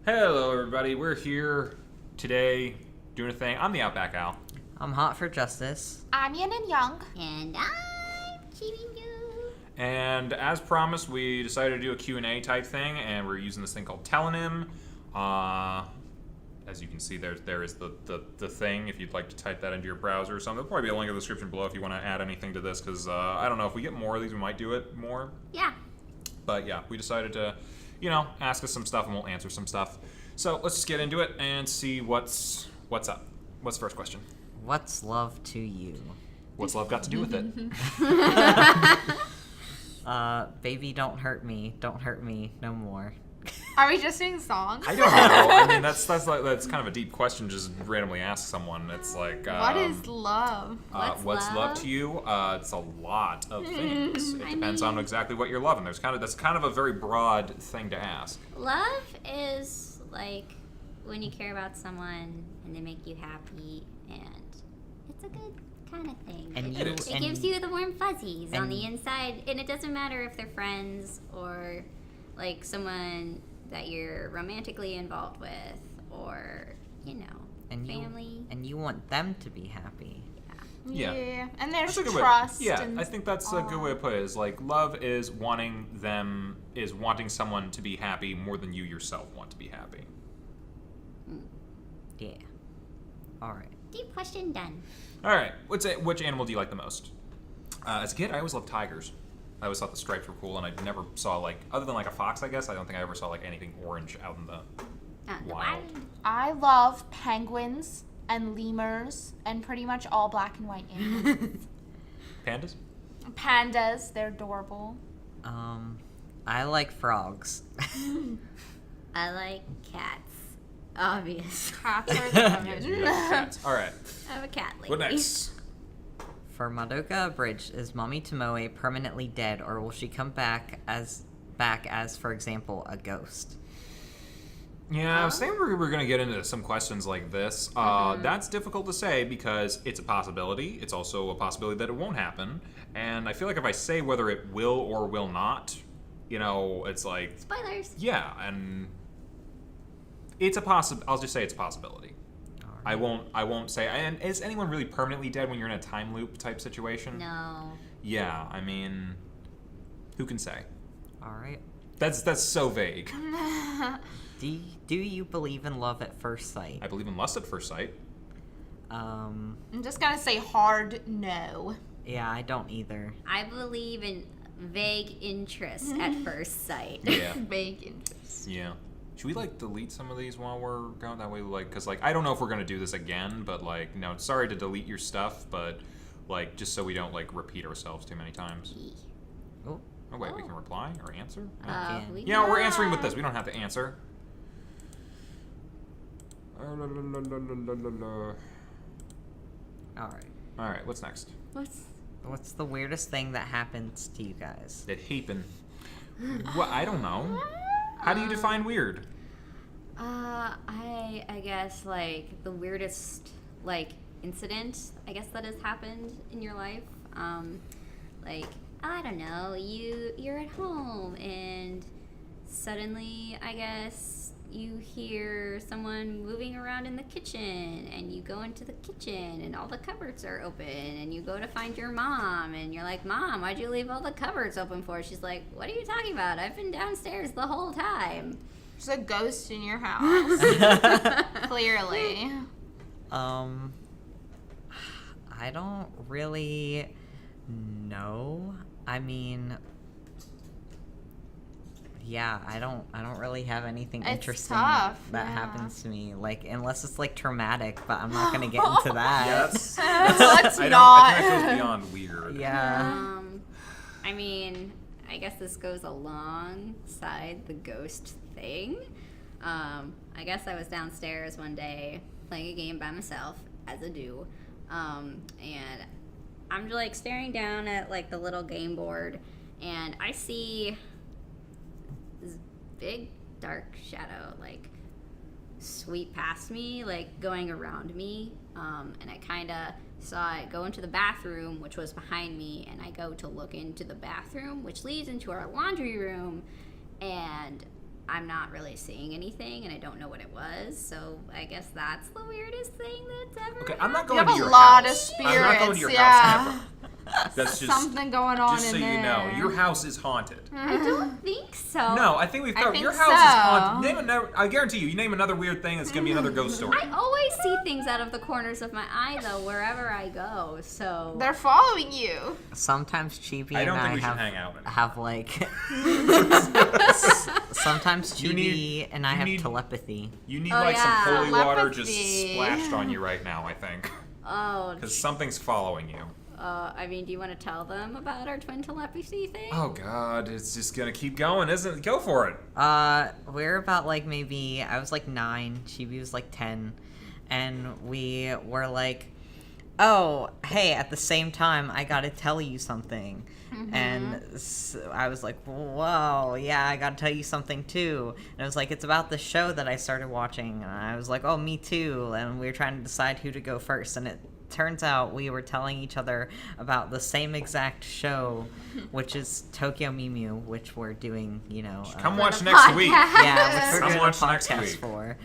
Hello, everybody. We're here today doing a thing. I'm the Outback Al. I'm hot for justice. I'm Yin and Young. And I'm cheating you. And as promised, we decided to do a Q&A type thing, and we're using this thing called Telonym. As you can see, there is the thing. If you'd like to type that into your browser or something, there'll probably be a link in the description below if you want to add anything to this, because I don't know, if we get more of these, we might do it more. Yeah. But yeah, we decided to, ask us some stuff and we'll answer some stuff. So let's just get into it and see what's up. What's the first question? What's love to you? What's love got to do with it? Baby, don't hurt me no more. Are we just doing songs? I don't know. I mean, that's kind of a deep question. Just randomly ask someone. It's like, What is love? what's love to you? It's a lot of things. It depends on exactly what you're loving. That's kind of a very broad thing to ask. Love is like when you care about someone and they make you happy, and it's a good kind of thing. And It gives you the warm fuzzies on the inside, and it doesn't matter if they're friends or like someone that you're romantically involved with, or family. And you want them to be happy. Yeah. And there's That's a good trust. way. Yeah, and I think that's a good way to put it. Is like love is wanting someone to be happy more than you yourself want to be happy. Yeah. All right. Deep question done. All right. Which animal do you like the most? As a kid, I always loved tigers. I always thought the stripes were cool, and I never saw, other than a fox, I guess, I don't think I ever saw anything orange out in the wild. I love penguins and lemurs and pretty much all black and white animals. Pandas? Pandas, they're adorable. I like frogs. I like cats. Obvious. Cats are Yes, the you like cats. All right. I'm a cat lady. What next? For Madoka Abridged, is Mommy Tomoe permanently dead, or will she come back as, for example, a ghost? Yeah, I was saying we were going to get into some questions like this. That's difficult to say because it's a possibility. It's also a possibility that it won't happen. And I feel like if I say whether it will or will not, it's like... Spoilers. Yeah, and it's a I'll just say it's a possibility. I won't say... And is anyone really permanently dead when you're in a time loop type situation? No. Yeah, I mean... Who can say? All right. That's so vague. Do you believe in love at first sight? I believe in lust at first sight. I'm just gonna say hard no. Yeah, I don't either. I believe in vague interest at first sight. Yeah. Vague interest. Yeah. Should we delete some of these while we're going that way? Because I don't know if we're gonna do this again, but no, sorry to delete your stuff, but just so we don't repeat ourselves too many times. Oh, Oh wait, we can reply or answer. can. Yeah, we're answering with this. We don't have to answer. all right. All right. What's next? What's the weirdest thing that happens to you guys? It happened. Well, I don't know. How do you define weird? I guess the weirdest incident I guess that has happened in your life. I don't know, you're at home and suddenly I guess you hear someone moving around in the kitchen, and you go into the kitchen and all the cupboards are open, and you go to find your mom and you're like, Mom, why'd you leave all the cupboards open for? She's like, what are you talking about? I've been downstairs the whole time. There's a ghost in your house. Clearly. I don't really know. I mean, yeah, I don't really have anything It's interesting tough, that yeah. happens to me. Unless it's traumatic, but I'm not gonna get into that. Yes. Let's I not. think that goes beyond weird. Yeah. I mean, I guess this goes alongside the ghost thing. I guess I was downstairs one day playing a game by myself, as I do, and I'm staring down at the little game board, and I see this big dark shadow sweep past me, going around me, and I kind of saw it go into the bathroom, which was behind me, and I go to look into the bathroom, which leads into our laundry room, and I'm not really seeing anything, and I don't know what it was. So I guess that's the weirdest thing that's ever. Okay, I'm not You going have to a your lot of house. spirits. I'm not going to your yeah. house ever. That's just Something going on just so in you there. know, your house is haunted. I don't think so. No, I think we've I covered. think Your house is so. haunted. I guarantee you name another weird thing, it's gonna be another ghost story. I always see things out of the corners of my eye, though, wherever I go. So They're following you. Sometimes Chibi I and don't think I we should have, hang out anymore. have like. Sometimes You Chibi need- and I you have need- telepathy. You need Oh, like yeah. some holy water just Telepathy. splashed on you right now, I think, oh, because something's following you. I mean, do you want to tell them about our twin telepathy thing? Oh God, it's just gonna keep going, isn't it? Go for it. We're about like maybe I was like 9, Chibi was like 10, and we were like, oh, hey, at the same time, I gotta tell you something. And I was like, whoa, yeah, I gotta tell you something too. And it was like, it's about the show that I started watching. And I was like, oh, me too. And we were trying to decide who to go first. And it turns out we were telling each other about the same exact show, which is Tokyo Mew, which we're doing, you know. Come For watch the next podcast. week. Yeah, which we're Come doing a watch next podcast week. for.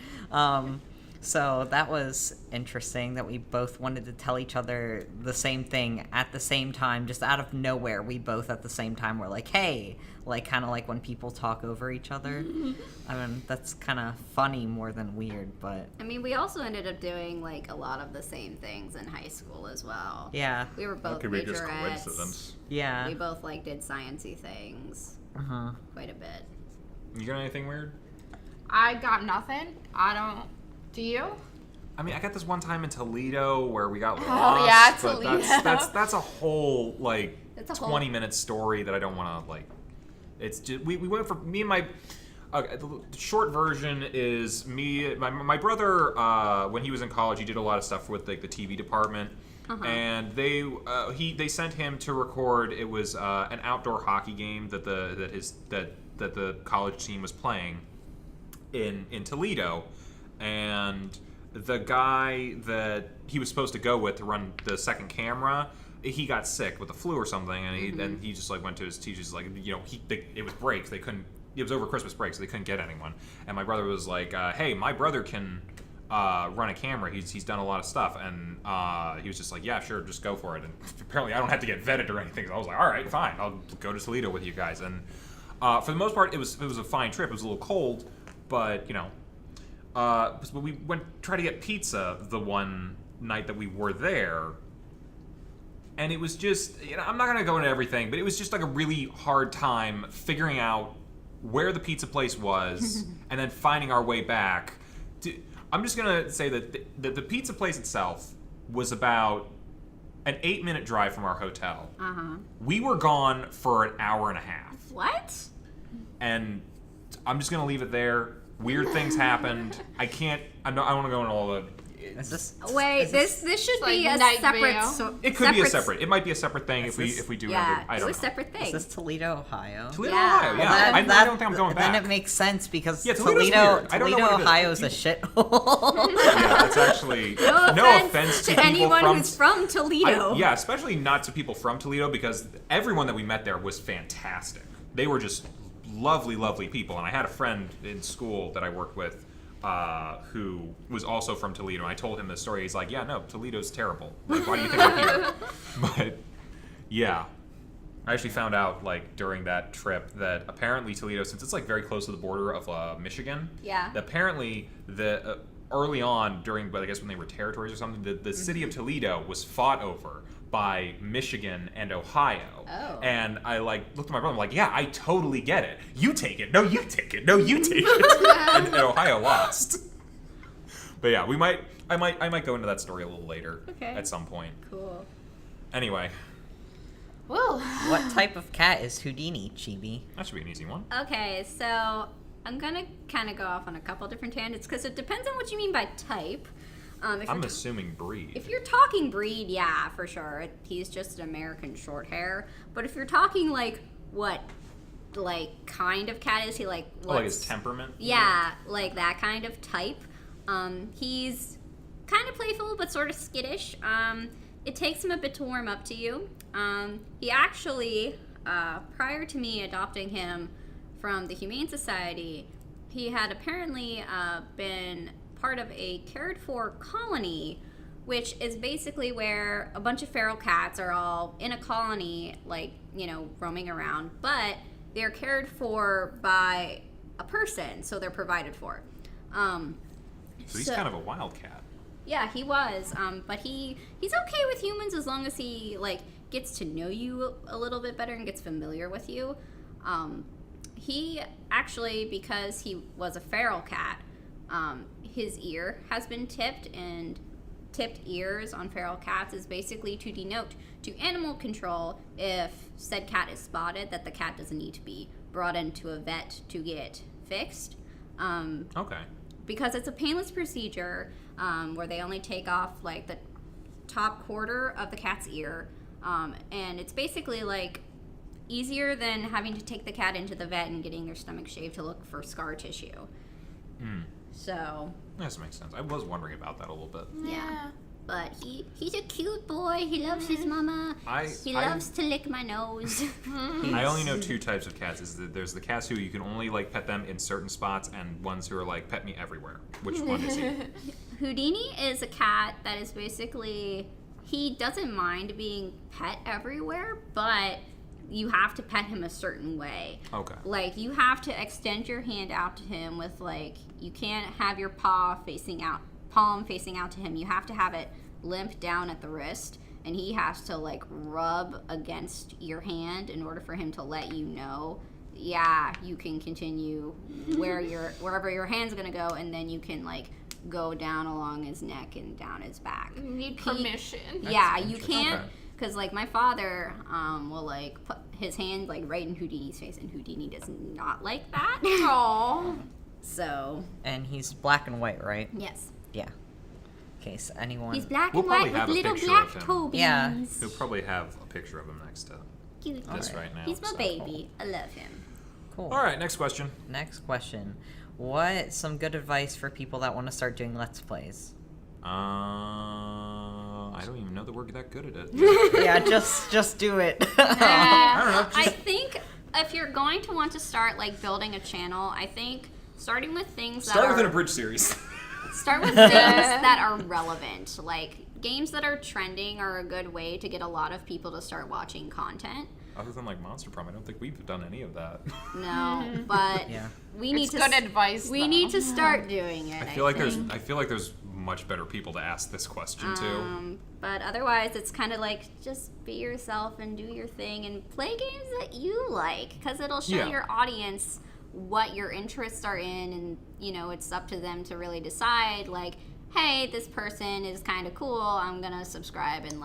So that was interesting that we both wanted to tell each other the same thing at the same time, just out of nowhere. We both at the same time were like, hey, like kind of like when people talk over each other. I mean, that's kind of funny more than weird, but I mean, we also ended up doing like a lot of the same things in high school as well. yeah, We were That both could be just majorettes. coincidence. yeah. We both like did sciencey things Uh-huh. quite a bit. You got anything weird? I got nothing. I don't. Do you? I mean, I got this one time in Toledo where we got lost. Oh, yeah, but Toledo. that's a whole like It's a whole- 20-minute story that I don't want to like. It's just we went for me and my. The short version is my brother when he was in college, he did a lot of stuff with like the TV department. And they sent him to record. It was an outdoor hockey game that the college team was playing in Toledo, and the guy that he was supposed to go with to run the second camera, he got sick with the flu or something, and he just like went to his teachers like, you know, it was breaks, they couldn't. It was over Christmas break, so they couldn't get anyone. And my brother was like, hey, my brother can run a camera. He's done a lot of stuff. And he was just like, yeah, sure, just go for it. And apparently I don't have to get vetted or anything. So I was like, all right, fine. I'll go to Toledo with you guys. And for the most part, it was a fine trip. It was a little cold, but, you know. But we tried to get pizza the one night that we were there. And it was just, you know, I'm not going to go into everything, but it was just like a really hard time figuring out where the pizza place was and then finding our way back. I'm just going to say that the pizza place itself was about an 8-minute drive from our hotel. We were gone for an hour and a half. What? And I'm just going to leave it there. Weird things happened. I don't want to go into all the... Is this, Wait, is this should like be a Night separate. Vale? It could be a separate... It might be a separate thing if this- we do Yeah, another... I it don't was know. separate Is thing. this Toledo, Ohio? Toledo, Yeah. Ohio, yeah. Well, I don't think I'm going back. Then it makes sense because Yeah, Toledo's Toledo, weird. I don't know Toledo, what it is. Ohio is a shithole. Yeah, that's actually... No offense to to people anyone from... who's from Toledo. Yeah, especially not to people from Toledo, because everyone that we met there was fantastic. They were just lovely, lovely people. And I had a friend in school that I worked with who was also from Toledo. And I told him this story. He's like, yeah, no, Toledo's terrible. Like, why do you think I'm here? But, yeah. I actually found out, like, during that trip that apparently Toledo, since it's, like, very close to the border of Michigan, Yeah. apparently early on during, I guess when they were territories or something, the city of Toledo was fought over by Michigan and Ohio. Oh. And I like looked at my brother, I'm like, yeah, I totally get it. You take it. No, you take it. No, you take it. and Ohio lost. But yeah, I might go into that story a little later Okay. at some point. Cool. Anyway, Woo. What type of cat is Houdini, Chibi? that should be an easy one. Okay, so I'm gonna kind of go off on a couple different tangents because it depends on what you mean by type. If I'm you're assuming breed. If you're talking breed, yeah, for sure. He's just an American short hair. But if you're talking like what, like kind of cat is he like? Like his temperament? Yeah, like that kind of type. He's kind of playful but sort of skittish. It takes him a bit to warm up to you. He actually, prior to me adopting him from the Humane Society, he had apparently been part of a cared-for colony, which is basically where a bunch of feral cats are all in a colony, like, roaming around, but they're cared for by a person, so they're provided for. So he's kind of a wildcat. Yeah, he was. But he's okay with humans as long as he, gets to know you a little bit better and gets familiar with you. He actually, because he was a feral cat, his ear has been tipped, and tipped ears on feral cats is basically to denote to animal control if said cat is spotted that the cat doesn't need to be brought into a vet to get fixed. Okay. Because it's a painless procedure where they only take off the top quarter of the cat's ear, and it's basically easier than having to take the cat into the vet and getting their stomach shaved to look for scar tissue. So That makes sense. I was wondering about that a little bit. yeah. But he's a cute boy. He loves his mama. He loves to lick my nose. I only know two types of cats. Is that there's the cats who you can only pet them in certain spots, and ones who are pet me everywhere. Which one is he? Houdini is a cat that is basically, he doesn't mind being pet everywhere, but you have to pet him a certain way. Okay. You have to extend your hand out to him with you can't have your palm facing out to him. You have to have it limp down at the wrist, and he has to rub against your hand in order for him to let you know, yeah, you can continue wherever your hand's gonna go, and then you can go down along his neck and down his back. You need permission. Yeah, you can't, Okay. because my father will put his hand right in Houdini's face, and Houdini does not like that. Aww. So And he's black and white, right? yes, Yeah. In case anyone. he's black We'll and white probably with have a little picture black of him. toe beans. Yeah. He'll probably have a picture of him next to Cute. this Alright. right now. He's my so. baby. I love him. Cool. All right, next question. Next question. What's some good advice for people that want to start doing Let's Plays? I don't even know that we're that good at it. Yeah, just do it. I don't know. I think if you're going to want to start building a channel, I think starting with things Start that with an are abridged series. start with things that are relevant. Games that are trending are a good way to get a lot of people to start watching content. Other than Monster Prom, I don't think we've done any of that. No, but Yeah. we need It's to good advice. we though. need to start doing it. I feel like there's much better people to ask this question to. But otherwise, it's kind of just be yourself and do your thing and play games that you like, because it'll show Yeah. your audience what your interests are in, and it's up to them to really decide hey, this person is kind of cool, I'm gonna subscribe and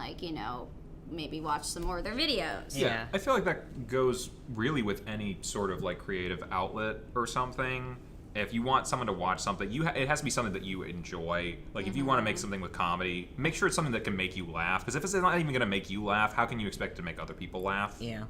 maybe watch some more of their videos. Yeah. I feel like that goes really with any sort of creative outlet or something. If you want someone to watch something, it has to be something that you enjoy. If you want to make something with comedy, make sure it's something that can make you laugh. Because if it's not even going to make you laugh, how can you expect to make other people laugh? Yeah.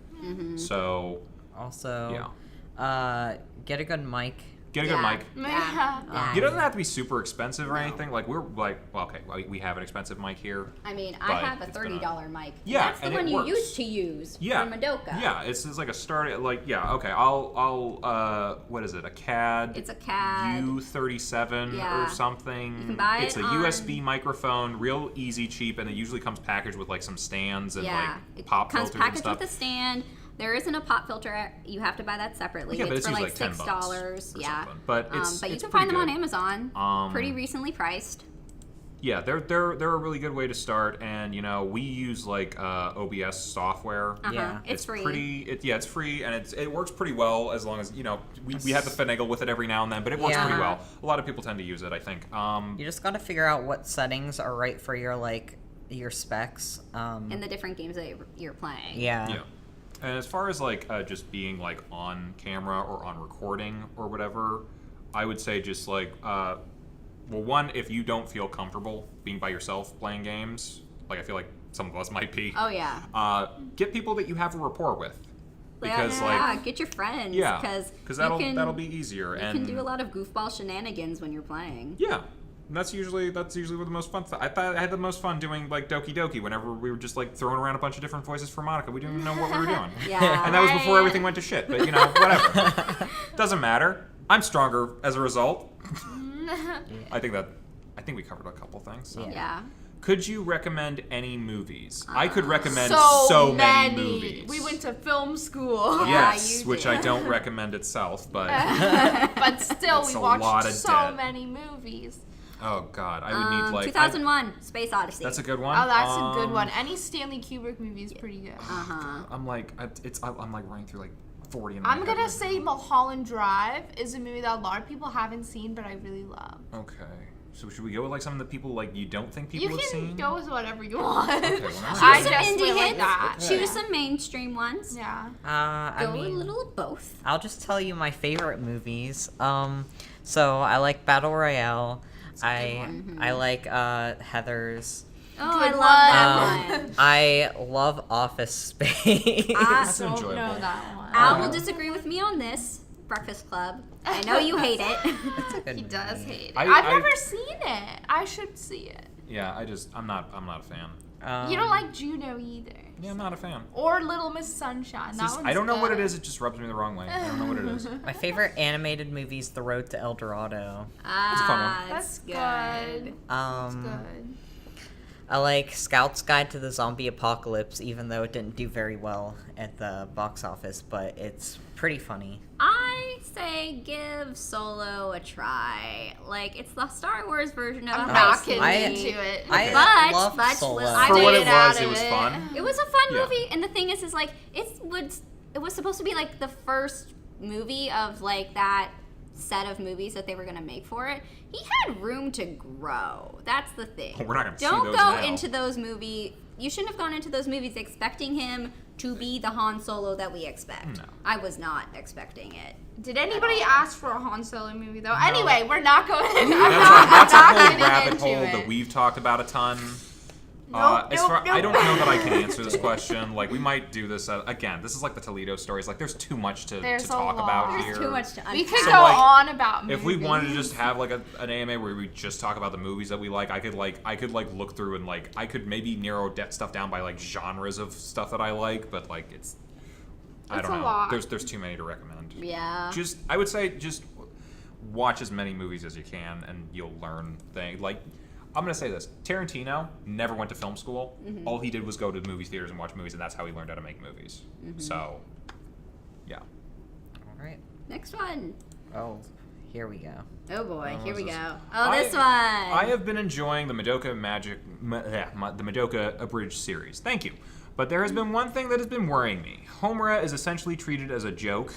So, Also, yeah. Get a good mic. Get a good mic. Yeah. It doesn't have to be super expensive or anything. We have an expensive mic here. I mean, But I have a it's been $30 mic. Yeah, That's the and it one you works. used to use Yeah. for Madoka. Yeah, it's like a start. Okay. I'll what is it? A CAD. It's a CAD. U37 Yeah. or something. You can buy It's it a on- USB microphone, real easy, cheap, and it usually comes packaged with some stands and It pop comes filters and packaged stuff. with a stand. There isn't a pop filter. You have to buy that separately. Yeah, but it's it's for usually $10 $6. or Yeah. something. But it's but you it's can pretty find them on good. Amazon. Pretty recently priced. Yeah, they're a really good way to start, and we use OBS software. Yeah. It's free. It's free, and it works pretty well as long as we have to finagle with it every now and then, but it works Yeah. pretty well. A lot of people tend to use it, I think. You just got to figure out what settings are right for your specs. In the different games that you're playing. Yeah. Yeah. And as far as just being on camera or on recording or whatever, I would say just one, if you don't feel comfortable being by yourself playing games, I feel like some of us might be. Oh yeah. Get people that you have a rapport with, because get your friends. yeah, because that'll be easier. You and can do a lot of goofball shenanigans when you're playing. yeah. And that's usually what the most fun. I thought I had the most fun doing Doki Doki whenever we were just throwing around a bunch of different voices for Monica. We didn't even know what we were doing. Yeah. And that was before everything went to shit. But whatever. Doesn't matter. I'm stronger as a result. I think we covered a couple things. So. Yeah. Could you recommend any movies? I could recommend so many movies. We went to film school. Yes, you which did. I don't recommend itself, but But still, It's we a lot watched of so debt. many movies. oh god, I would need like 2001, Space Odyssey. that's a good one. Oh, that's a good one. Any Stanley Kubrick movie is pretty good. I'm like running through like 40 in my I'm head gonna right say now. Mulholland Drive is a movie that a lot of people haven't seen, but I really love. Okay. So should we go with like something that people like you don't think people You have can seen? go with whatever you want. Okay, well, I some just indie went like hits. that. Choose some mainstream ones. Yeah. I Go a mean, little of both. I'll just tell you my favorite movies. So I like Battle Royale. I like Heathers. Oh, Good I love that Um, one. I love Office Space. That's Don't enjoyable. know that one. Al will disagree with me on this. Breakfast Club. I know you hate it. It's a good He does movie. hate it. I- I've I- never seen it. I should see it. Yeah, I'm not a fan. You don't like Juno either. Yeah, I'm not a fan. Or Little Miss Sunshine. That one's I don't know what it good. is. It just rubs me the wrong way. I don't know what it is. My favorite animated movie is The Road to El Dorado. That's a fun one. That's good. Um, That's good. I like Scout's Guide to the Zombie Apocalypse, even though it didn't do very well at the box office, but it's pretty funny. I say give Solo a try. Like, it's the Star Wars version of I'm a not heist getting movie. into it. I But love let's Solo. I For did what it it out was, of it was it. fun. It was a fun Yeah. movie, and the thing is like it was supposed to be like the first movie of like that set of movies that they were gonna make for it. He had room to grow. That's the thing. We're not gonna see Don't those go now. into those movies. You shouldn't have gone into those movies expecting him to be the Han Solo that we expect. No. I was not expecting it. Did anybody ask for a Han Solo movie though? Anyway, we're not going. I'm That's a not whole getting rabbit into hole it. that we've talked about a ton. Nope, I don't nope. know that I can answer this question. Like, we might do this again. This is like the Toledo stories. Like, there's too much to There's a talk lot. about There's here. Too much to unpack. We could So, go like, on about movies. If we wanted to just have like an AMA where we just talk about the movies that we like, I could look through and like I could maybe narrow stuff down by like genres of stuff that I like, but like I It's don't a know. lot. There's too many to recommend. Yeah. I would say just watch as many movies as you can and you'll learn things. Like, I'm gonna say this: Tarantino never went to film school. Mm-hmm. All he did was go to movie theaters and watch movies, and that's how he learned how to make movies. Mm-hmm. So, yeah. All right. Next one. Oh, here we go. Oh boy, Oh, here we this go. is- Oh, this one. I have been enjoying the Madoka the Madoka Abridged series. Thank you. But there has been one thing that has been worrying me. Homura is essentially treated as a joke,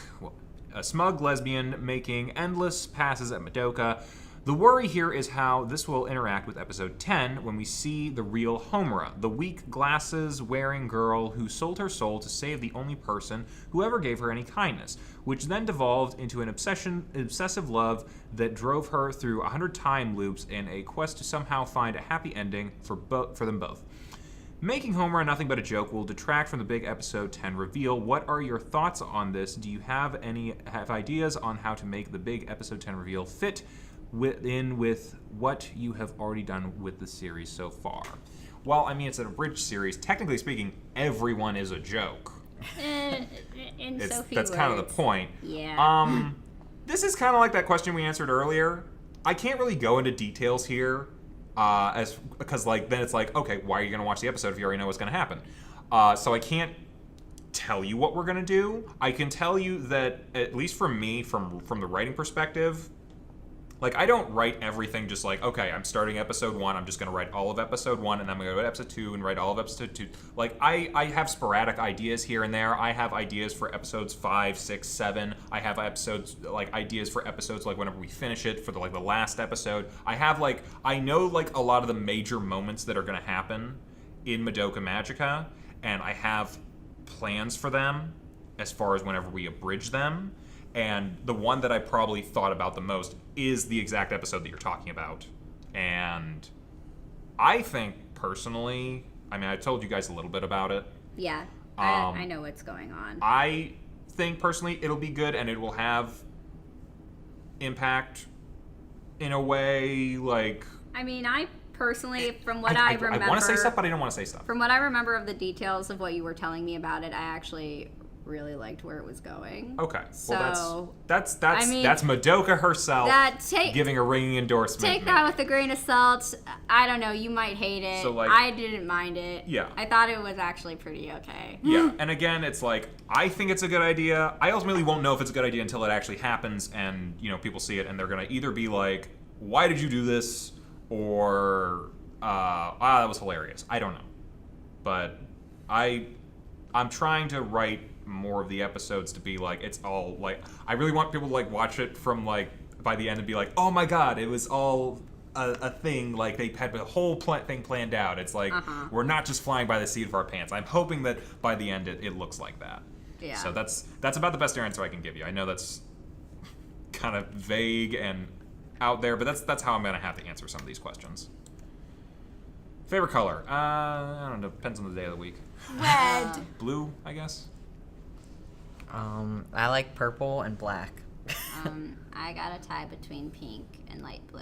a smug lesbian making endless passes at Madoka. The worry here is how this will interact with episode 10 when we see the real Homura, the weak glasses-wearing girl who sold her soul to save the only person who ever gave her any kindness, which then devolved into an obsessive love that drove her through 100 time loops in a quest to somehow find a happy ending for them both. Making Homura nothing but a joke will detract from the big episode 10 reveal. What are your thoughts on this? Do you have ideas on how to make the big episode 10 reveal fit with what you have already done with the series so far? Well, I mean, it's an abridged series. Technically speaking, everyone is a joke. In so few That's kind of the words. point. Yeah. This is kind of like that question we answered earlier. I can't really go into details here, because like then it's like, okay, why are you going to watch the episode if you already know what's going to happen? So I can't tell you what we're going to do. I can tell you that, at least for me, from the writing perspective, like, I don't write everything just like, okay, I'm starting episode 1, I'm just going to write all of episode 1, and then I'm going to go to episode 2 and write all of episode 2. Like, I have sporadic ideas here and there. I have ideas for episodes 5, 6, 7. I have ideas for episodes, like, whenever we finish it, for the last episode. I know, like, a lot of the major moments that are going to happen in Madoka Magica, and I have plans for them as far as whenever we abridge them. And the one that I probably thought about the most is the exact episode that you're talking about. And I think, personally, I mean, I told you guys a little bit about it. Yeah. I know what's going on. I think, personally, it'll be good and it will have impact in a way, like... I mean, I personally, from what I remember... I want to say stuff, but I don't want to say stuff. From what I remember of the details of what you were telling me about it, I actually really liked where it was going. Okay. So, Well, that's I mean, that's Madoka herself giving a ringing endorsement. Take that with a grain of salt. I don't know. You might hate it. So, like, I didn't mind it. Yeah. I thought it was actually pretty okay. Yeah, and again, it's like, I think it's a good idea. I ultimately won't know if it's a good idea until it actually happens and, people see it and they're going to either be like, why did you do this? Or, that was hilarious. I don't know. But I'm trying to write more of the episodes to be like, it's all like, I really want people to like watch it from like, by the end and be like, oh my god, it was all a thing, like they had the whole thing planned out. It's like, we're not just flying by the seat of our pants. I'm hoping that by the end it looks like that. Yeah. So that's about the best answer I can give you. I know that's kind of vague and out there, but that's how I'm gonna have to answer some of these questions. Favorite color? I don't know, depends on the day of the week. Red. Blue, I guess. I like purple and black. I got a tie between pink and light blue.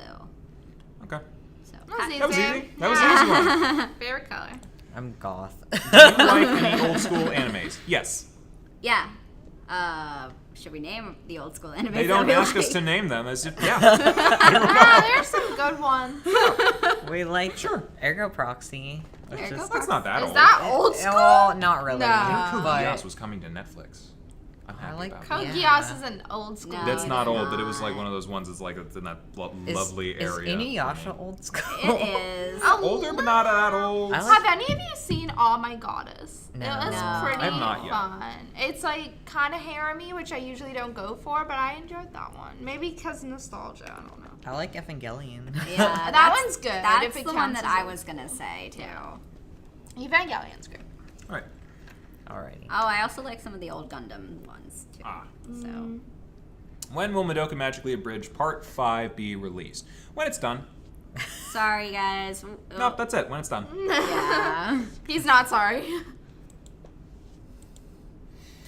Okay. So That was easy. That was an easy one. Favorite color. I'm goth. Do you like any old school animes? Yes. Yeah. Should we name the old school animes? They don't that we ask us like? to name them. It's just, yeah. There's some good ones. We like Sure. Ergo Proxy. Which Ergo is, That's not that Is old. that old school? well, not really. No. Code but Geass was coming to Netflix. I'm happy like about Code that. Yeah. Geass is an old school. No, That's not it's old, but it was like not. one of those ones that's like it's in that is, lovely is area. Inuyasha old school? It is. A Older, but not that old. I like- Have any of you seen All My Goddess? No. It was No. pretty I have not yet. fun. It's like kind of harem-y, which I usually don't go for, but I enjoyed that one. Maybe because nostalgia. I don't know. I like Evangelion. Yeah, That that's- one's good, That's if it the one counts that as I old was gonna say too. Evangelion's good. All right. Alrighty. Oh, I also like some of the old Gundam ones too. Ah. So When will Madoka Magically Abridged Part 5 be released? When it's done. sorry, guys. Nope, that's it. When it's done. Yeah. He's not sorry.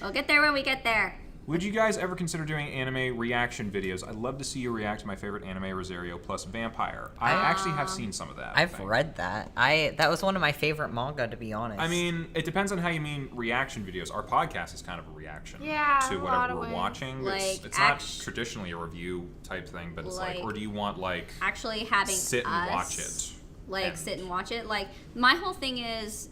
We'll get there when we get there. Would you guys ever consider doing anime reaction videos? I'd love to see you react to my favorite anime, Rosario plus Vampire. I actually have seen some of that. I I've think. read that. That was one of my favorite manga, to be honest. I mean, it depends on how you mean reaction videos. Our podcast is kind of a reaction Yeah, to a lot whatever of we're ways. watching. Like, It's not traditionally a review type thing, but it's like, Like- or do you want like Actually having sit and us, watch it? Like and- sit and watch it. Like my whole thing is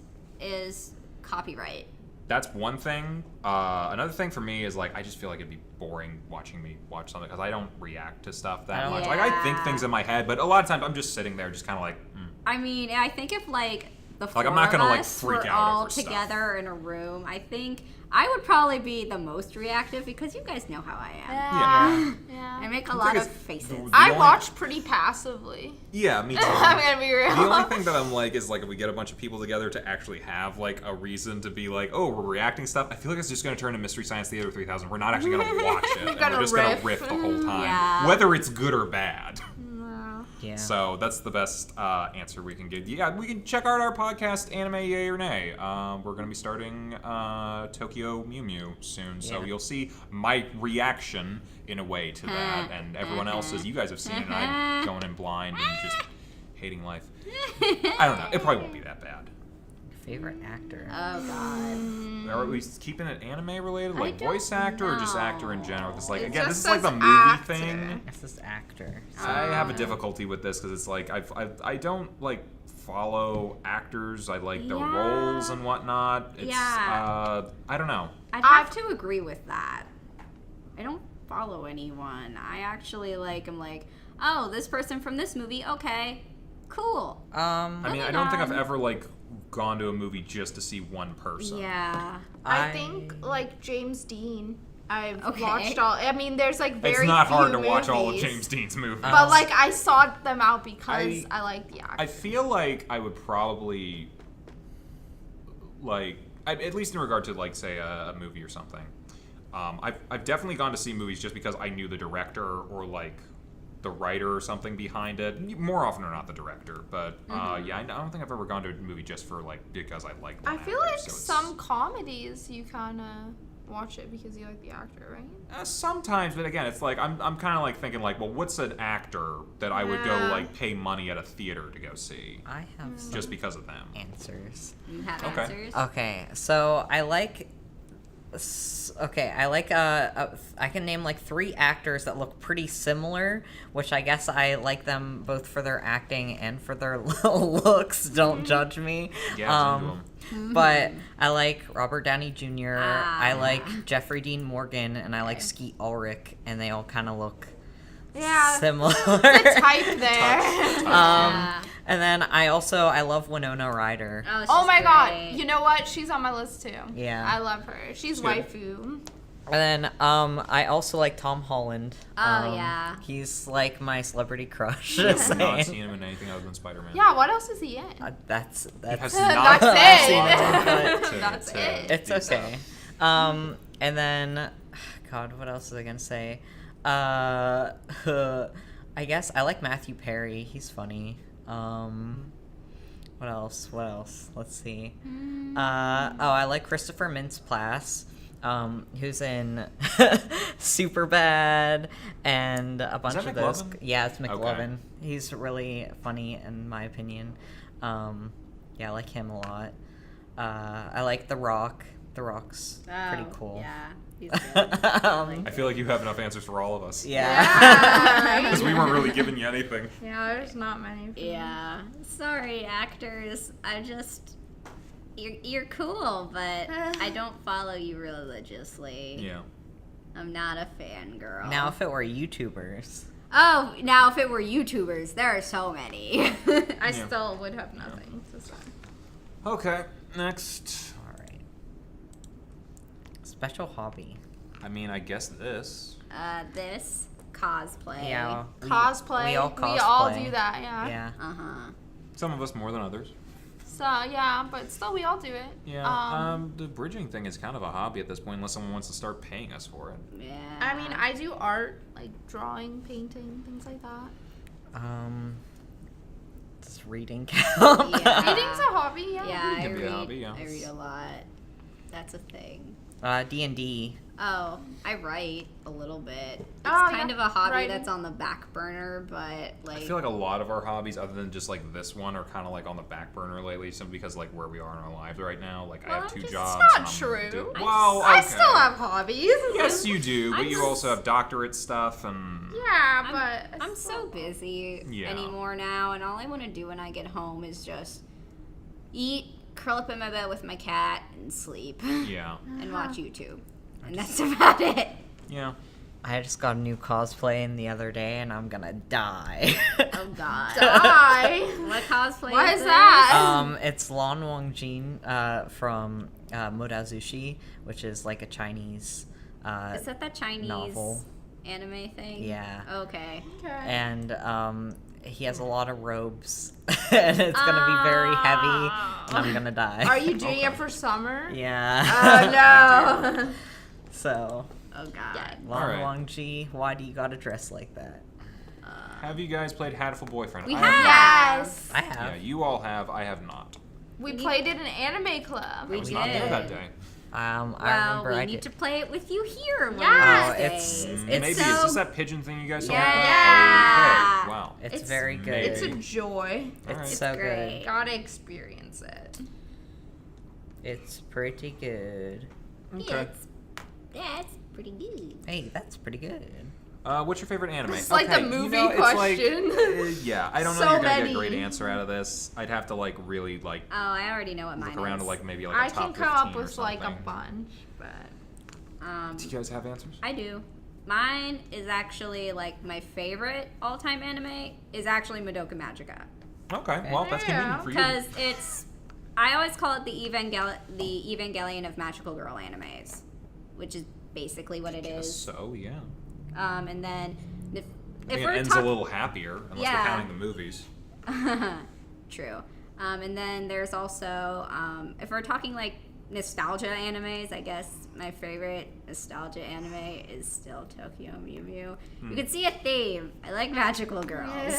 copyright. That's one thing. Another thing for me is like I just feel like it'd be boring watching me watch something because I don't react to stuff that much. Like I think Yeah. things in my head, but a lot of times I'm just sitting there, just kind of like. I mean, I think if like the four I'm not of gonna, like, us freak were out all over stuff. together in a room, I think I would probably be the most reactive because you guys know how I am. Yeah. I make a The lot thing of is, faces. the I only- watch pretty passively. Yeah, me too. I'm gonna be real. The only thing that I'm like is like if we get a bunch of people together to actually have like a reason to be like, oh, we're reacting stuff. I feel like it's just going to turn to Mystery Science Theater 3000. We're not actually going to watch it. And gonna we're just going riff. to riff the whole time, Yeah. whether it's good or bad. yeah. So that's the best answer we can give. Yeah, we can check out our podcast, Anime Yay or Nay. We're going to be starting Tokyo Mew Mew soon, so Yeah. you'll see my reaction in a way to that, and everyone else's. You guys have seen it, and I'm going in blind and just hating life. I don't know. It probably won't be that bad. Favorite actor. Oh god. Are we keeping it anime related, like don't voice actor, or just know. actor in general? Because like It again, this just is like the says movie actor. thing. It's this actor. I have a difficulty with this because it's like I don't like follow actors. I like their Yeah. roles and whatnot. It's, Yeah. I don't know. I'd have to agree with that. I don't follow anyone. I actually am like, oh, this person from this movie, okay, cool. I mean, I don't think I've on. ever like gone to a movie just to see one person. Yeah. I think like James Dean. I've Okay. watched all. I mean, there's like very It's not hard few to watch all of movies, James Dean's movies. But like I sought them out because I like the actor. I feel like I would probably like at least in regard to like say a movie or something. I've definitely gone to see movies just because I knew the director or like the writer or something behind it. More often or not the director, but yeah, I don't think I've ever gone to a movie just for like because I like. I one feel actor, like so it's- some comedies you kind of watch it because you like the actor, right? Sometimes, but again, it's like I'm kind of like thinking like, well, what's an actor that I would go Yeah. like pay money at a theater to go see I have some just because of them? answers. You have Okay. answers? Okay, so I like Okay, I like I can name like 3 actors that look pretty similar, which I guess I like them both for their acting and for their looks. Don't judge me. Yeah, it's into 'em. But I like Robert Downey Jr. I Ah. like Jeffrey Dean Morgan, and I like Okay. Skeet Ulrich, and they all kind of look Yeah. similar. The type there. Yeah. And then I love Winona Ryder. Oh, Oh she's my god. great. You know what? She's on my list too. Yeah. I love her. She's Good. waifu. And then I also like Tom Holland. Oh, yeah. He's like my celebrity crush. I've Just not saying. seen him in anything other than Spider-Man. Yeah, what else is he in? That's He has That's not it. seen it, but That's it. it's these okay. And then, God, what else was I gonna say? I guess I like Matthew Perry. He's funny. What else? Let's see. I like Christopher Mintz-Plasse, who's in Superbad and a bunch that of those. McLovin? Yeah, it's McLovin. Okay. He's really funny in my opinion. Yeah, I like him a lot. I like The Rock. The Rock's pretty Oh, cool. Yeah, he's good. Um, I feel like you have enough answers for all of us. Yeah. Because we weren't really giving you anything. Yeah, there's not many. Yeah. Sorry, actors. You're cool, but I don't follow you religiously. Yeah. I'm not a fangirl. Now, if it were YouTubers. Oh, now if it were YouTubers, there are so many. I Yeah. still would have nothing to say. Okay, next. All right. Special hobby. I mean, I guess this. This cosplay. Yeah. Cosplay. We all We all cosplay. do that, yeah. Yeah. Some of us more than others. So, yeah, but still we all do it. Yeah. The bridging thing is kind of a hobby at this point, unless someone wants to start paying us for it. Yeah. I mean, I do art, like drawing, painting, things like that. Does reading count? Yeah. Reading's a hobby, yeah. Yeah, I Can be a read. hobby, yeah. I read a lot. That's a thing. D&D. Oh, I write a little bit. It's Oh, kind yeah. of a hobby Writing. that's on the back burner, but like. I feel like a lot of our hobbies, other than just like this one, are kind of like on the back burner lately, simply because like where we are in our lives right now. Like I Well, have 2 it's jobs. not and I'm true. Well, I okay. still have hobbies. Yes, you do, but I'm you just- also have doctorate stuff and. Yeah, I'm, but I'm so busy Yeah. anymore now, and all I want to do when I get home is just eat, curl up in my bed with my cat, and sleep, Yeah. and watch YouTube. And that's about it. Yeah. I just got a new cosplay in the other day, and I'm gonna die. Oh God. die. What cosplay What is is this? that? It's Lan Wongjin from Modazushi, which is like a Chinese. Is that that Chinese novel. anime thing? Yeah. Okay. Okay. And he has a lot of robes, and it's gonna be very heavy, and I'm gonna die. Are you doing it for summer? Yeah. Oh no. So, Oh God. Lan Alright. Wongjin, why do you gotta dress like that? Have you guys played Hatful Boyfriend? We I have. Yes. I not. have. Yeah, you all have. I have not. We played it in anime club. We I was did. not there that day. I Well, remember we I need did. to play it with you here. One Yes. of Oh, these it's- days. Maybe so, is this that pigeon thing you guys saw? Yeah. Okay. Wow. It's It's- very good. maybe. It's a joy. It's Alright. so great. good. Gotta experience it. It's pretty good. Okay. That's pretty good. Hey, that's pretty good. What's your favorite anime? It's like the Okay, movie it's like, question. yeah, I don't know So if you're gonna get many. a great answer out of this. I'd have to like really like Oh, I already know what mine look around is. to like maybe like I a top can come up 15 or with like a something. bunch, but Do you guys have answers? I do. Mine is actually like my favorite all-time anime is actually Madoka Magica Okay, well that's Yeah. convenient for you. because it's. I always call it the Evangelion of magical girl animes, which is basically what it Guess is. so, yeah. And then if I think we're it ends talk- a little happier, unless Yeah. we're counting the movies. True. And then there's also, if we're talking like nostalgia animes, I guess my favorite nostalgia anime is still Tokyo Mew Mew. You can see a theme. I like magical girls.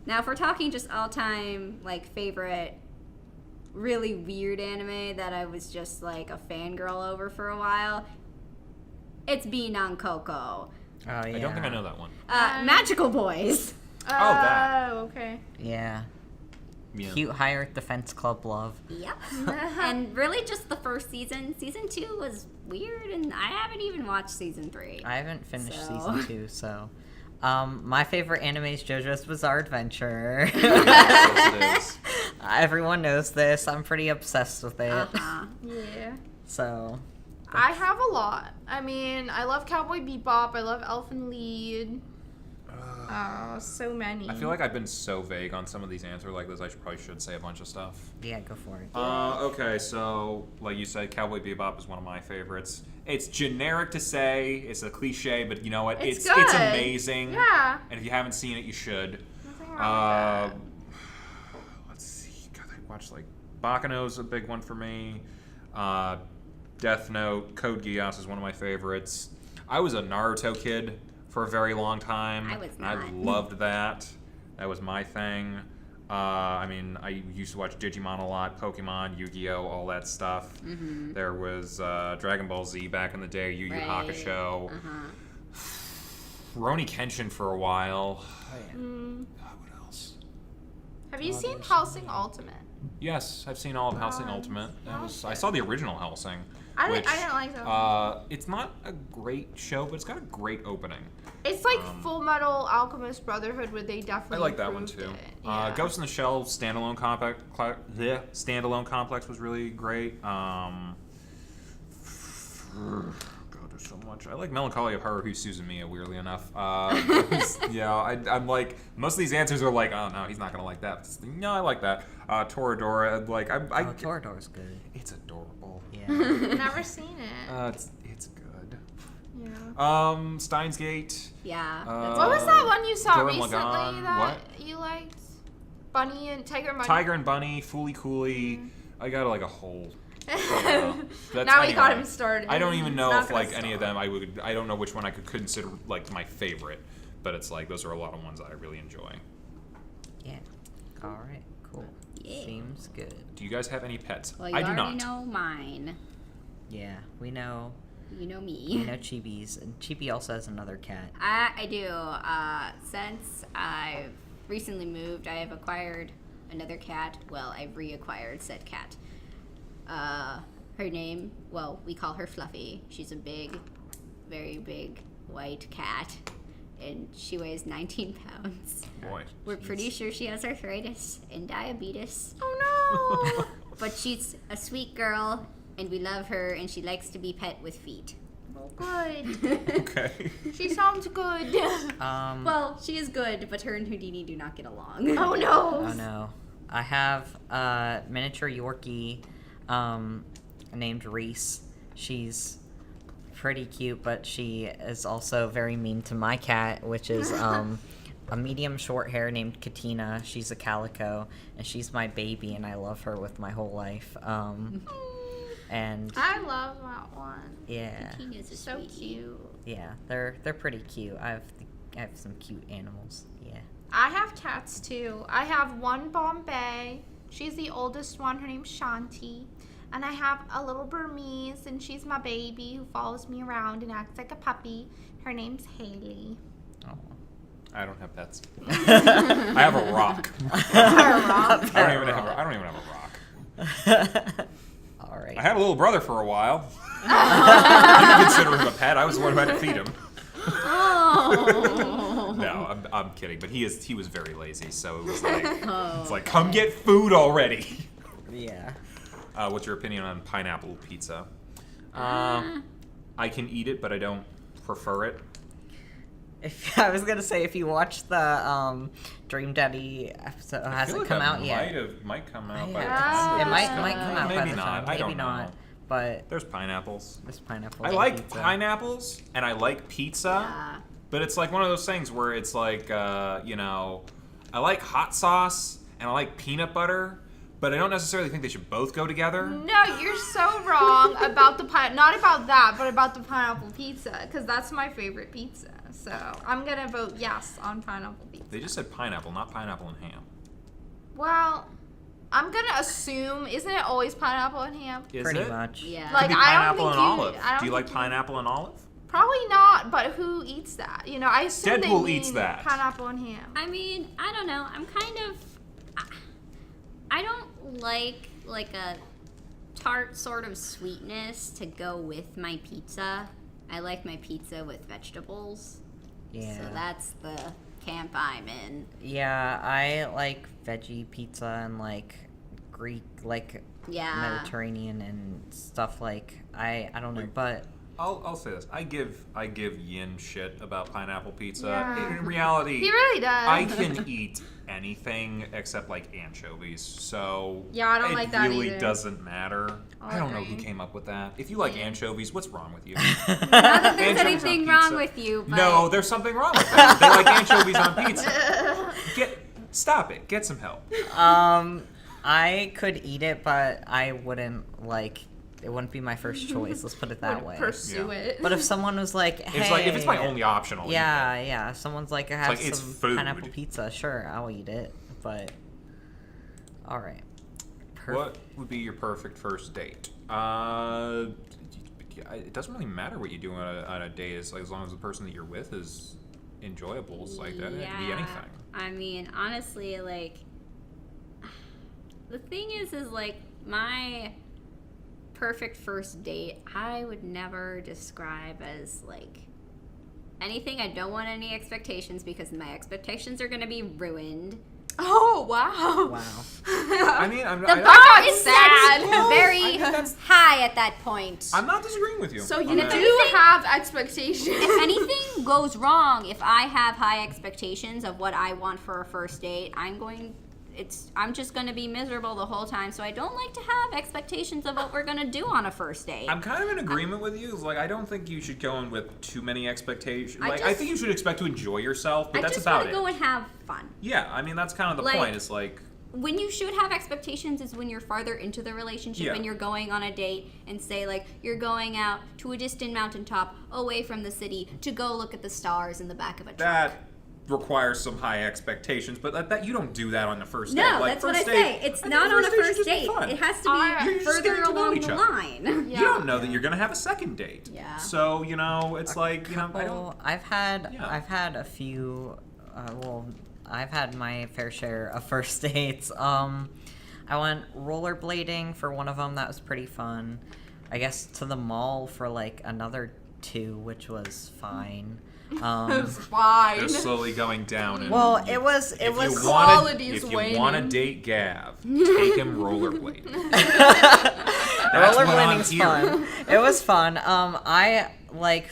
Now, if we're talking just all-time like favorite, really weird anime that I was just like a fangirl over for a while, it's Binan Coco. Oh yeah. I don't think I know that one. Magical Boys. that. okay. Yeah. Yeah. Cute Higher Defense Club love. Yep. And really just the first season. Season 2 was weird, and I haven't even watched season 3. I haven't finished So. season 2, so. My favorite anime is JoJo's Bizarre Adventure. Yes, it is. Everyone knows this. I'm pretty obsessed with it. Uh-huh. Yeah. So. I have a lot. I mean, I love Cowboy Bebop. I love Elfen Lied. Oh, so many. I feel like I've been so vague on some of these answers like this. I probably should say a bunch of stuff. Yeah, go for it. Okay, so like you said, Cowboy Bebop is one of my favorites. It's generic to say, it's a cliche, but you know what? It's It's good. amazing. Yeah. And if you haven't seen it, you should. Nothing wrong with Let's see. God, I watched like Baccano's a big one for me. Death Note, Code Geass is one of my favorites. I was a Naruto kid for a very long time. I was and I not. loved that. That was my thing. I mean, I used to watch Digimon a lot, Pokemon, Yu-Gi-Oh, all that stuff. Mm-hmm. There was Dragon Ball Z back in the day, Yu Yu Right. Hakusho, Uh-huh. Roni Kenshin for a while. that. What else? Have you seen Hellsing Ultimate? Yes, I've seen all of Hellsing Ultimate. I saw the original Hellsing. I which, didn't like that. It's not a great show, but it's got a great opening. It's like Full Metal Alchemist Brotherhood, where they definitely I like that one improved too. it. Yeah. Ghost in the Shell standalone complex was really great. God, there's so much. I like Melancholy of Haruhi Suzumiya, weirdly enough. I'm like, most of these answers are like, oh no, he's not gonna like that. No, I like that. Toradora, like Toradora's good. it's adorable. Yeah. Never seen it. It's good. Yeah. Steins Gate. Yeah. What was that one you saw Gurren recently Lagann, that you liked? Bunny and Tiger and Bunny. Tiger and Bunny, Fooly Cooly. I got like a whole. Now we got him started. I don't even He's know not if gonna like any of stop. them I don't know which one I could consider like my favorite, but it's like those are a lot of ones that I really enjoy. Yeah. All right. Cool. Yeah. Seems good. Do you guys have any pets? Well, you I do already not. know mine. Yeah, we know. You know We me. know Chibi's, and Chibi also has another cat. I do. Since I've recently moved, I have acquired another cat. Well, I've reacquired said cat. Her name, well, we call her Fluffy. She's a big, very big white cat, and she weighs 19 pounds. Boy. We're pretty sure she has arthritis and diabetes, Oh no! but she's a sweet girl, and we love her, and she likes to be pet with feet. Oh, good. Okay. She sounds good. Well, she is good, but her and Houdini do not get along. Oh no! Oh no. I have a miniature Yorkie named Reese. She's pretty cute, but she is also very mean to my cat, which is a medium short hair named Katina. She's a calico, and she's my baby, and I love her with my whole life. And I love that one. yeah, Tina's a So sweetie. cute. yeah, they're pretty cute. I have some cute animals. Yeah. I have cats too. I have one Bombay. She's the oldest one. Her name's Shanti. And I have a little Burmese, and she's my baby who follows me around and acts like a puppy. Her name's Haley. Oh. I don't have pets. I have a rock. I don't even have a rock. All right. I had a little brother for a while. I didn't consider him a pet. I was the one who had to feed him. Oh. No, I'm kidding. But he was very lazy, so it was like it's like come get food already. Yeah. What's your opinion on pineapple pizza? I can eat it, but I don't prefer it. If I was gonna say, if you watch the Dream Daddy episode, I has feel it like come that out yet? Might come out Yeah, by the it's- time it this might- comes might come out by Maybe the not. time. I Maybe don't not. know. But There's pineapples. this pineapple. I like pineapples and I like pizza, Yeah. but it's like one of those things where it's like, I like hot sauce and I like peanut butter, but I don't necessarily think they should both go together. No, you're so wrong about the not about that, but about the pineapple pizza, because that's my favorite pizza. So I'm gonna vote yes on pineapple pizza. They just said pineapple, not pineapple and ham. Well, I'm gonna assume, isn't it always pineapple and ham? Is Pretty it? much. Yeah. Like, Could be I don't pineapple think and you- olive. I don't Do you like think you- pineapple and olive? Probably not, but who eats that? You know, I assume they Deadpool mean eats that. pineapple and ham. I mean, I don't know. I'm kind of. I don't like a tart sort of sweetness to go with my pizza. I like my pizza with vegetables. Yeah. So that's the camp I'm in. Yeah, I like veggie pizza and like Greek, like Yeah. Mediterranean and stuff like I don't know, but I'll say this. I give Yin shit about pineapple pizza. Yeah. In reality, He really does. I can eat anything except like anchovies. So Yeah, I don't like that It really either. doesn't matter. I don't know who agree. came up with that. If you like anchovies, what's wrong with you? Not that there's Anchovies on anything wrong pizza. with you, but No, there's something wrong with them. They like anchovies on pizza. Stop it. Get some help. I could eat it, but I wouldn't like. It wouldn't be my first choice. Let's put it that way. Pursue Yeah. it. But if someone was like, "Hey," It's like if it's my only option, I'll eat yeah. If someone's like, "I have like, it's some food. pineapple pizza," sure, I'll eat it. But all right. it. What would be your perfect first date? It doesn't really matter what you do on a date, as long as the person that you're with is enjoyable. It's like that. It could be anything. I mean, honestly, like, the thing is like, my perfect first date, I would never describe as, like, anything. I don't want any expectations because my expectations are going to be ruined. Oh, wow. Wow. I mean, The got bar is sad. set very I think that's- high at that point. I'm not disagreeing with you. So on you that. do have expectations. If anything goes wrong, if I have high expectations of what I want for a first date, I'm just going to be miserable the whole time. So I don't like to have expectations of what we're going to do on a first date. I'm kind of in agreement with you. It's like, I don't think you should go in with too many expectations. I Like, I just- think you should expect to enjoy yourself, but I that's just about want it. to go and have fun. Yeah, I mean, that's kind of the Like- point. It's like, When you should have expectations is when you're farther into the relationship Yeah. and you're going on a date and say, like, you're going out to a distant mountaintop away from the city to go look at the stars in the back of a truck. that requires some high expectations, but that you don't do that on the first date. No, Like, that's what I first say. date- It's I think not on a date should first just be date. fun. It has to Alright. be You're just further getting to know along each the other. line. Yeah. You don't know that you're gonna have a second date. Yeah. So it's like I Well, don't. I've had Yeah. a few. I've had my fair share of first dates. I went rollerblading for one of them. That was pretty fun. I guess to the mall for like another 2, which was fine. It was fine. They're slowly going down. And Well, it was if was you wanna- Quality's If you waning. want to date Gav, take him rollerblading. That's what I'm rollerblading's hearing. fun. It was fun. I like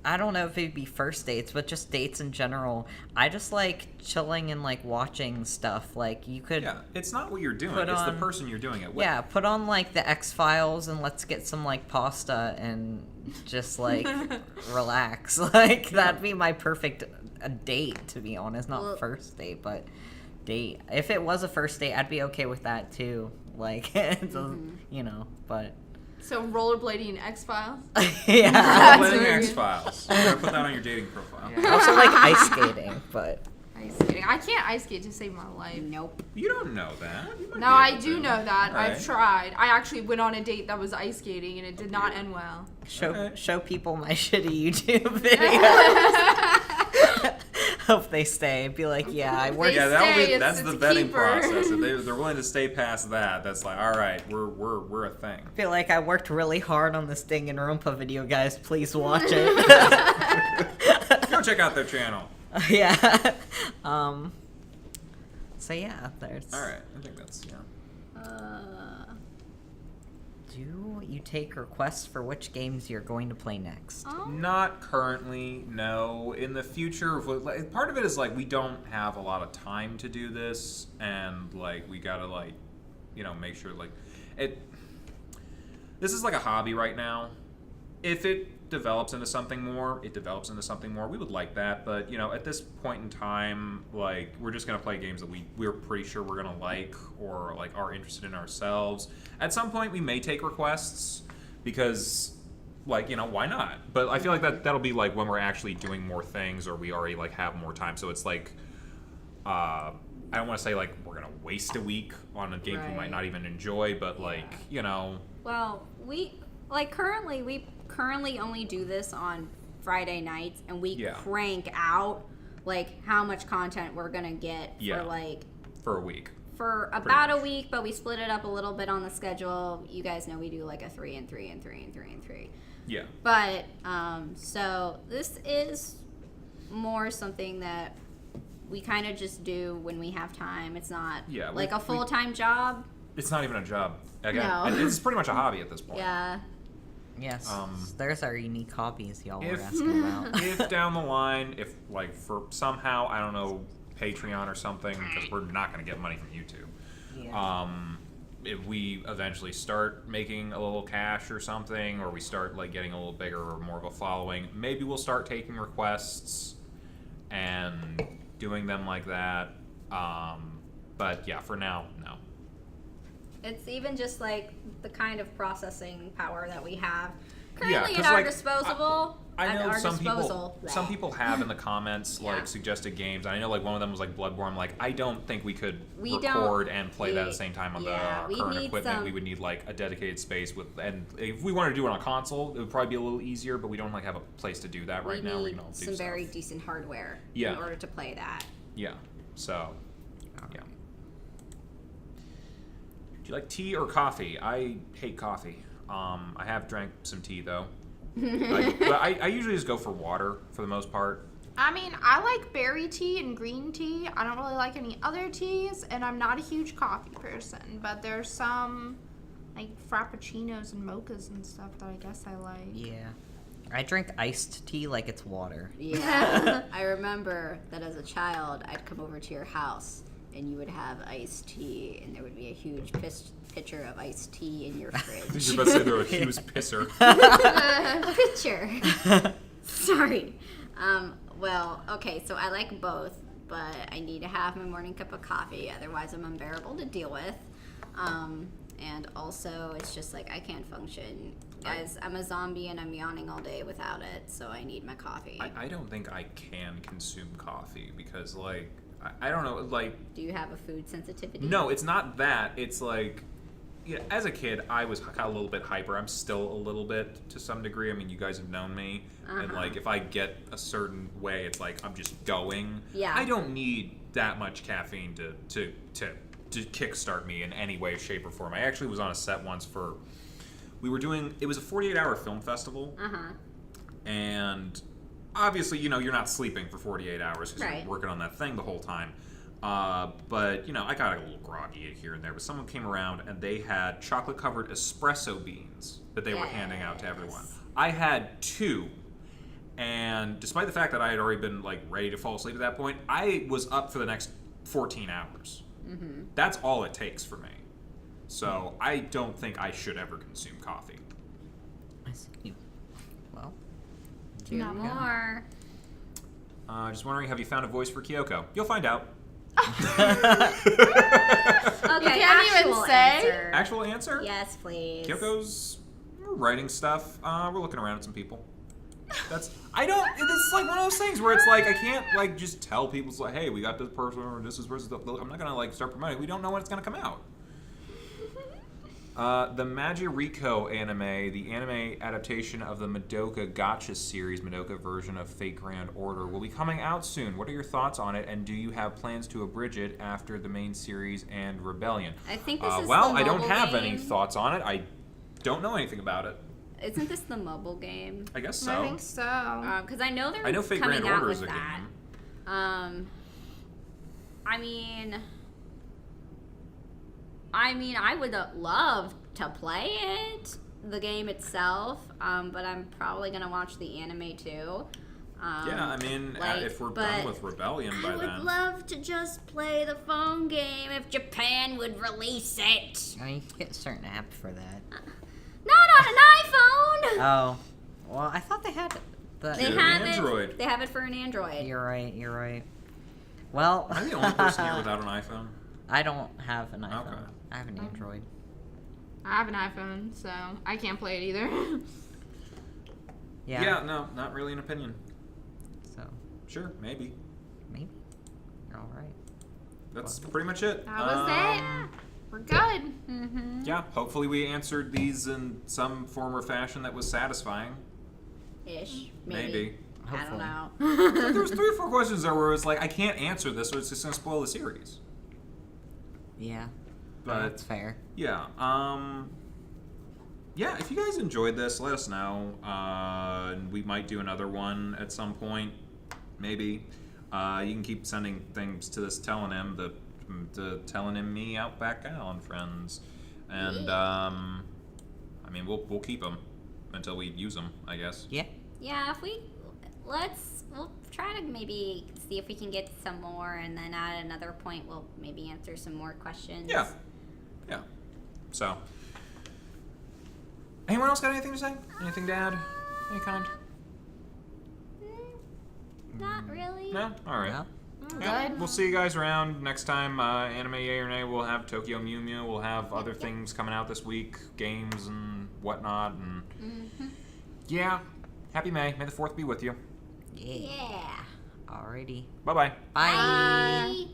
I don't know if it'd be first dates, but just dates in general. I just like chilling and like watching stuff. Like you could Yeah, it's not what you're doing. Put It's the on- person you're doing it with. Yeah, put on like the X-Files and let's get some like pasta and just like relax. Like that'd be my perfect date, to be honest. Not Well- first date, but date. If it was a first date, I'd be okay with that too. Like, it doesn't, but So rollerblading in X-Files. yeah. That's Rollerblading very X good. Files. You gotta put that on your dating profile. I also like ice skating, but Ice skating. I can't ice skate to save my life. Nope. You don't know that. You might No, be I able do to. know that. All right. I've tried. I actually went on a date that was ice skating and it did not end well. show people my shitty YouTube videos. Hope they stay. Be like, yeah, I worked. Yeah, stay, that's it's the a vetting keeper. process. If they're willing to stay past that, that's like, all right, we're a thing. Feel like I worked really hard on this Ding and Rumpa video, guys. Please watch it. Go check out their channel. Yeah. So yeah, there's. All right, I think that's Do you take requests for which games you're going to play next? Not currently, no. In the future, part of it is like we don't have a lot of time to do this, and like we gotta like, make sure like it. This is like a hobby right now. If it develops into something more, it develops into something more. We would like that, but at this point in time, like we're just gonna play games that we're pretty sure we're gonna like or like are interested in ourselves. At some point, we may take requests because, like, why not? But I feel like that'll be like when we're actually doing more things or we already like have more time. So it's like, I don't want to say like we're gonna waste a week on a game we might Right. not even enjoy, but like Well, we currently only do this on Friday nights, and we Yeah. crank out like how much content we're gonna get Yeah. for like for a week. for about a week, but we split it up a little bit on the schedule. You guys know we do like a 3 and 3 and 3 and 3 and 3. Yeah. But so this is more something that we kind of just do when we have time. It's not like a full-time job. It's not even a job. Again, No. it's pretty much a hobby at this point. Yeah. Yes, there's our unique hobbies y'all were asking about. If down the line, if like for somehow, I don't know, Patreon or something, because we're not going to get money from YouTube. Yeah. If we eventually start making a little cash or something, or we start like getting a little bigger or more of a following, maybe we'll start taking requests and doing them like that. But yeah, for now, no. It's even just like the kind of processing power that we have currently 'cause, at our like, disposal. I at know our some disposal. people have in the comments Yeah. like suggested games. I know like one of them was like Bloodborne. Like I don't think we could We record don't- and play that at the same time on yeah, the we current need equipment. some- We would need like a dedicated space with, and if we wanted to do it on a console, it would probably be a little easier. But we don't like have a place to do that right now. We can need all do some stuff. very decent hardware Yeah. in order to play that. Yeah. So, yeah. Do you like tea or coffee? I hate coffee. I have drank some tea though. But I usually just go for water for the most part. I mean, I like berry tea and green tea. I don't really like any other teas, and I'm not a huge coffee person. But there's some, like, frappuccinos and mochas and stuff that I guess I like. Yeah. I drink iced tea like it's water. Yeah. I remember that as a child, I'd come over to your house and you would have iced tea, and there would be a huge pitcher of iced tea in your fridge. You're about to say they're a huge pisser. Pitcher. Sorry. Well, okay, so I like both, but I need to have my morning cup of coffee, otherwise I'm unbearable to deal with. And also, it's just like I can't function. Guys, I'm a zombie and I'm yawning all day without it, so I need my coffee. I don't think I can consume coffee because, like, I don't know, like... Do you have a food sensitivity? No, it's not that. It's like, yeah, as a kid, I was kind of a little bit hyper. I'm still a little bit to some degree. I mean, you guys have known me. And, like, if I get a certain way, it's like I'm just going. Yeah. I don't need that much caffeine to kickstart me in any way, shape, or form. I actually was on a set once for... We were doing... It was a 48-hour film festival. And obviously, you know, you're not sleeping for 48 hours because Right. you're working on that thing the whole time. But, you know, I got a little groggy here and there. But someone came around and they had chocolate-covered espresso beans that they were handing out to everyone. I had 2. And despite the fact that I had already been, like, ready to fall asleep at that point, I was up for the next 14 hours. That's all it takes for me. So I don't think I should ever consume coffee. I see. Well, 2 more. Just wondering, have you found a voice for Kyoko? You'll find out. Okay, can't even actual say? answer. Actual answer? Yes, please. Kyoko's writing stuff. We're looking around at some people. It's like one of those things where it's like I can't like just tell people, it's like, hey, we got this person or this is person. I'm not gonna like start promoting. We don't know when it's gonna come out. The Majiriko anime, the anime adaptation of the Madoka Gotcha series, Madoka version of Fate Grand Order, will be coming out soon. What are your thoughts on it, and do you have plans to abridge it after the main series and Rebellion? I think this is well, the I don't mobile have game. any thoughts on it. I don't know anything about it. Isn't this the mobile game? I guess so. I think so. Because I know they're I know Fate coming Grand out Order with is a that. game. I mean, I would love to play it, the game itself, but I'm probably gonna watch the anime too. Yeah, I mean, if we're but done with Rebellion by I would then. love to just play the phone game if Japan would release it. I mean, you can get a certain app for that. Not on an iPhone. Oh, well, I thought they had the. They Get an have Android. it. They have it for an Android. You're right. You're right. Well, Am I the only person here without an iPhone? I don't have an iPhone. Okay. I have an Android. I have an iPhone, so I can't play it either. Yeah. No, not really an opinion. So Sure, maybe. maybe you're all right. That's pretty much it. That was it. We're good. Yeah, hopefully we answered these in some form or fashion that was satisfying. Ish. Maybe. I don't Hopefully. know. There was 3 or 4 questions there where it was like, I can't answer this, or it's just going to spoil the series. Yeah. But That's fair. yeah, yeah. If you guys enjoyed this, let us know. And we might do another one at some point, maybe. You can keep sending things to this Telenym, the Telenym me Outback Al and friends, and I mean we'll keep them until we use them, I guess. Yeah. Yeah, if we'll try to maybe see if we can get some more, and then at another point we'll maybe answer some more questions. Yeah. Yeah. So, anyone else got anything to say? Anything to add? Any kind? Not really. No? Alright. No? Yeah, Good. we'll see you guys around next time. Anime Yay or Nay, we'll have Tokyo Mew Mew. We'll have other things coming out this week, games and whatnot. And yeah, happy May. May the 4th be with you. Yeah. Yeah. Alrighty. Bye-bye. Bye. Bye.